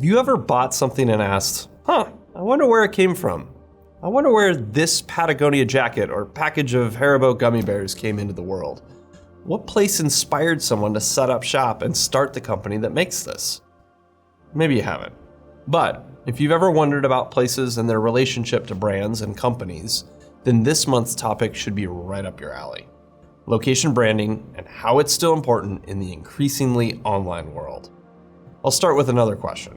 Have you ever bought something and asked, I wonder where it came from? I wonder where this Patagonia jacket or package of Haribo gummy bears came into the world? What place inspired someone to set up shop and start the company that makes this? Maybe you haven't. But if you've ever wondered about places and their relationship to brands and companies, then this month's topic should be right up your alley. Location branding and how it's still important in the increasingly online world. I'll start with another question.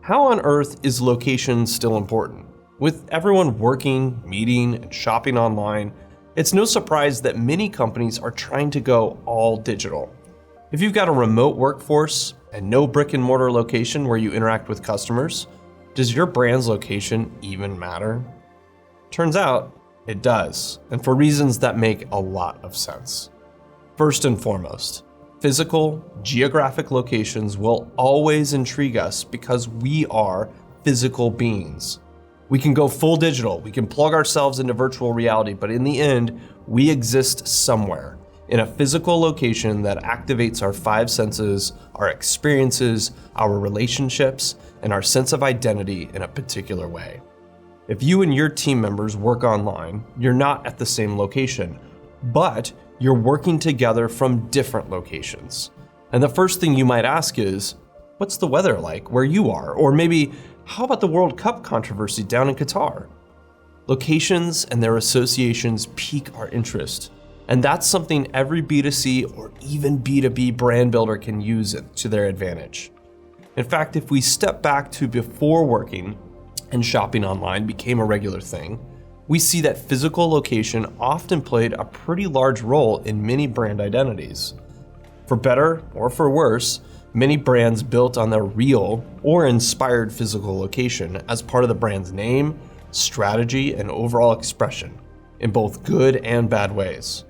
How on earth is location still important? With everyone working, meeting, and shopping online, it's no surprise that many companies are trying to go all digital. If you've got a remote workforce and no brick and mortar location where you interact with customers, does your brand's location even matter? Turns out, it does, and for reasons that make a lot of sense. First and foremost, physical, geographic locations will always intrigue us because we are physical beings. We can go full digital, we can plug ourselves into virtual reality, but in the end, we exist somewhere in a physical location that activates our five senses, our experiences, our relationships, and our sense of identity in a particular way. If you and your team members work online, you're not at the same location, but you're working together from different locations. And the first thing you might ask is, what's the weather like where you are? Or maybe, how about the World Cup controversy down in Qatar? Locations and their associations pique our interest. And that's something every B2C or even B2B brand builder can use it to their advantage. In fact, if we step back to before working and shopping online became a regular thing, we see that physical location often played a pretty large role in many brand identities. For better or for worse, many brands built on their real or inspired physical location as part of the brand's name, strategy, and overall expression, in both good and bad ways.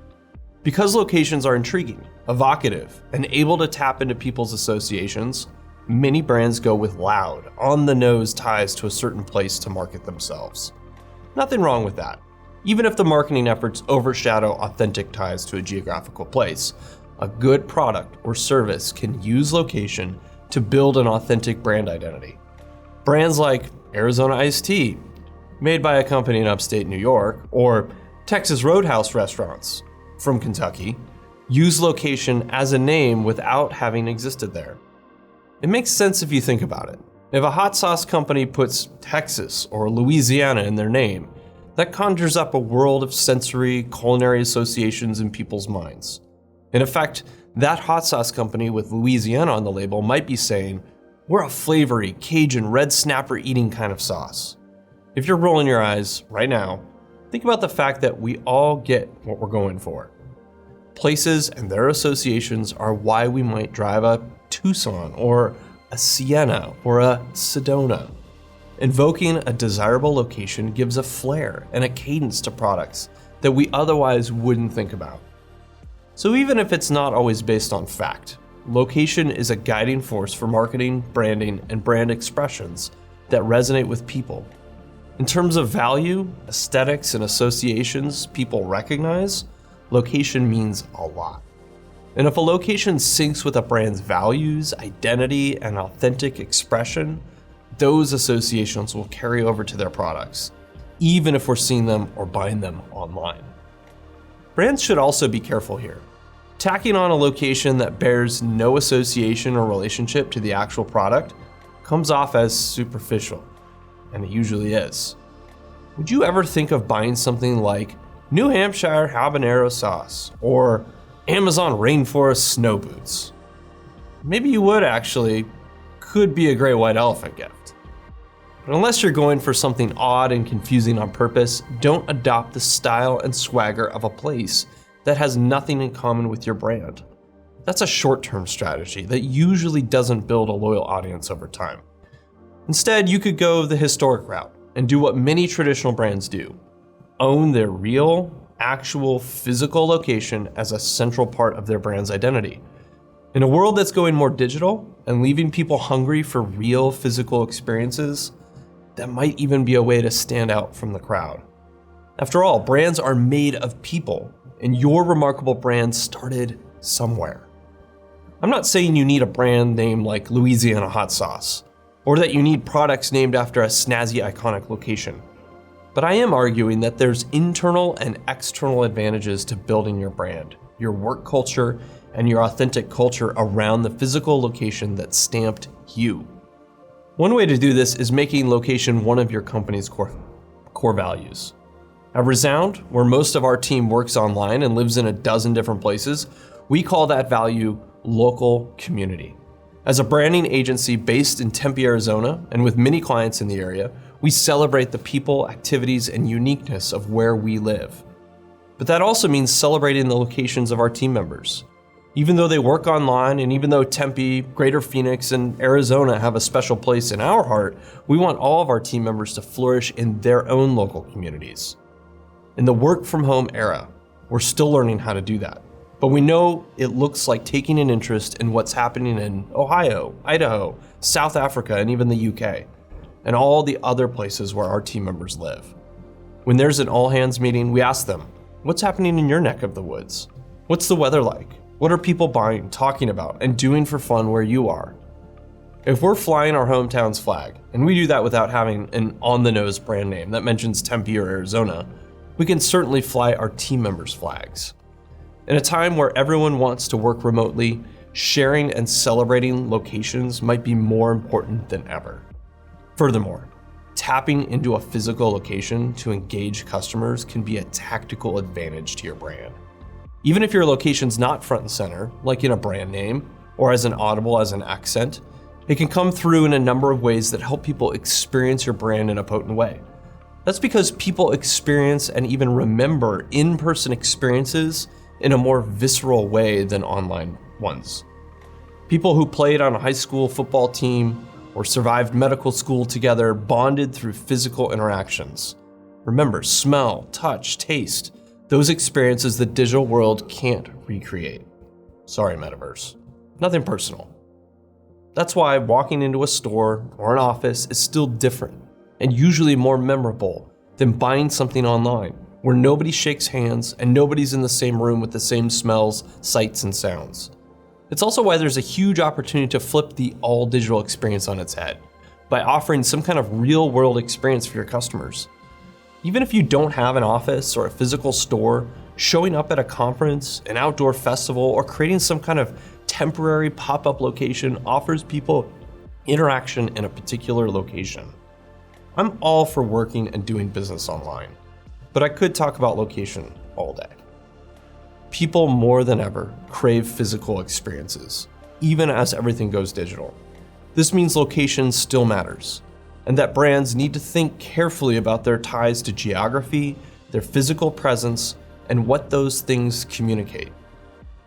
Because locations are intriguing, evocative, and able to tap into people's associations, many brands go with loud, on-the-nose ties to a certain place to market themselves. Nothing wrong with that. Even if the marketing efforts overshadow authentic ties to a geographical place, a good product or service can use location to build an authentic brand identity. Brands like Arizona Iced Tea, made by a company in upstate New York, or Texas Roadhouse restaurants from Kentucky, use location as a name without having existed there. It makes sense if you think about it. If a hot sauce company puts Texas or Louisiana in their name, that conjures up a world of sensory, culinary associations in people's minds. In effect, that hot sauce company with Louisiana on the label might be saying, we're a flavory, Cajun, red snapper eating kind of sauce. If you're rolling your eyes right now, think about the fact that we all get what we're going for. Places and their associations are why we might drive a Tucson or a Sienna or a Sedona. Invoking a desirable location gives a flair and a cadence to products that we otherwise wouldn't think about. So even if it's not always based on fact, location is a guiding force for marketing, branding, and brand expressions that resonate with people. In terms of value, aesthetics, and associations people recognize, location means a lot. And if a location syncs with a brand's values, identity, and authentic expression, those associations will carry over to their products, even if we're seeing them or buying them online. Brands should also be careful here. Tacking on a location that bears no association or relationship to the actual product comes off as superficial, and it usually is. Would you ever think of buying something like New Hampshire habanero sauce or Amazon rainforest snow boots? Maybe you would actually. Could be a great white elephant gift. But unless you're going for something odd and confusing on purpose, don't adopt the style and swagger of a place that has nothing in common with your brand. That's a short-term strategy that usually doesn't build a loyal audience over time. Instead, you could go the historic route and do what many traditional brands do. Own their real, actual, physical location as a central part of their brand's identity. In a world that's going more digital and leaving people hungry for real physical experiences, that might even be a way to stand out from the crowd. After all, brands are made of people, and your remarkable brand started somewhere. I'm not saying you need a brand name like Louisiana hot sauce, or that you need products named after a snazzy, iconic location. But I am arguing that there's internal and external advantages to building your brand, your work culture, and your authentic culture around the physical location that stamped you. One way to do this is making location one of your company's core values. At Resound, where most of our team works online and lives in a dozen different places, we call that value local community. As a branding agency based in Tempe, Arizona, and with many clients in the area, we celebrate the people, activities, and uniqueness of where we live. But that also means celebrating the locations of our team members. Even though they work online, and even though Tempe, Greater Phoenix, and Arizona have a special place in our heart, we want all of our team members to flourish in their own local communities. In the work from home era, we're still learning how to do that. But we know it looks like taking an interest in what's happening in Ohio, Idaho, South Africa, and even the UK, and all the other places where our team members live. When there's an all-hands meeting, we ask them, what's happening in your neck of the woods? What's the weather like? What are people buying, talking about, and doing for fun where you are? If we're flying our hometown's flag, and we do that without having an on-the-nose brand name that mentions Tempe or Arizona, we can certainly fly our team members' flags. In a time where everyone wants to work remotely, sharing and celebrating locations might be more important than ever. Furthermore, tapping into a physical location to engage customers can be a tactical advantage to your brand. Even if your location's not front and center, like in a brand name, or as an audible as an accent, it can come through in a number of ways that help people experience your brand in a potent way. That's because people experience and even remember in-person experiences in a more visceral way than online ones. People who played on a high school football team or survived medical school together bonded through physical interactions. Remember, smell, touch, taste, those experiences the digital world can't recreate. Sorry, Metaverse. Nothing personal. That's why walking into a store or an office is still different and usually more memorable than buying something online, where nobody shakes hands and nobody's in the same room with the same smells, sights, and sounds. It's also why there's a huge opportunity to flip the all-digital experience on its head by offering some kind of real-world experience for your customers. Even if you don't have an office or a physical store, showing up at a conference, an outdoor festival, or creating some kind of temporary pop-up location offers people interaction in a particular location. I'm all for working and doing business online, but I could talk about location all day. People more than ever crave physical experiences, even as everything goes digital. This means location still matters, and that brands need to think carefully about their ties to geography, their physical presence, and what those things communicate.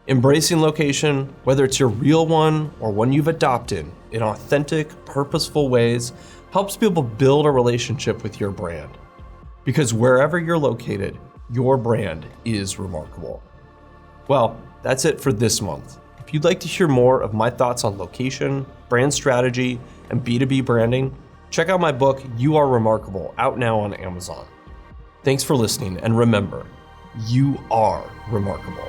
Embracing location, whether it's your real one or one you've adopted, in authentic, purposeful ways, helps people build a relationship with your brand. Because wherever you're located, your brand is remarkable. Well, that's it for this month. If you'd like to hear more of my thoughts on location, brand strategy, and B2B branding, check out my book, You Are Remarkable, out now on Amazon. Thanks for listening, and remember, you are remarkable.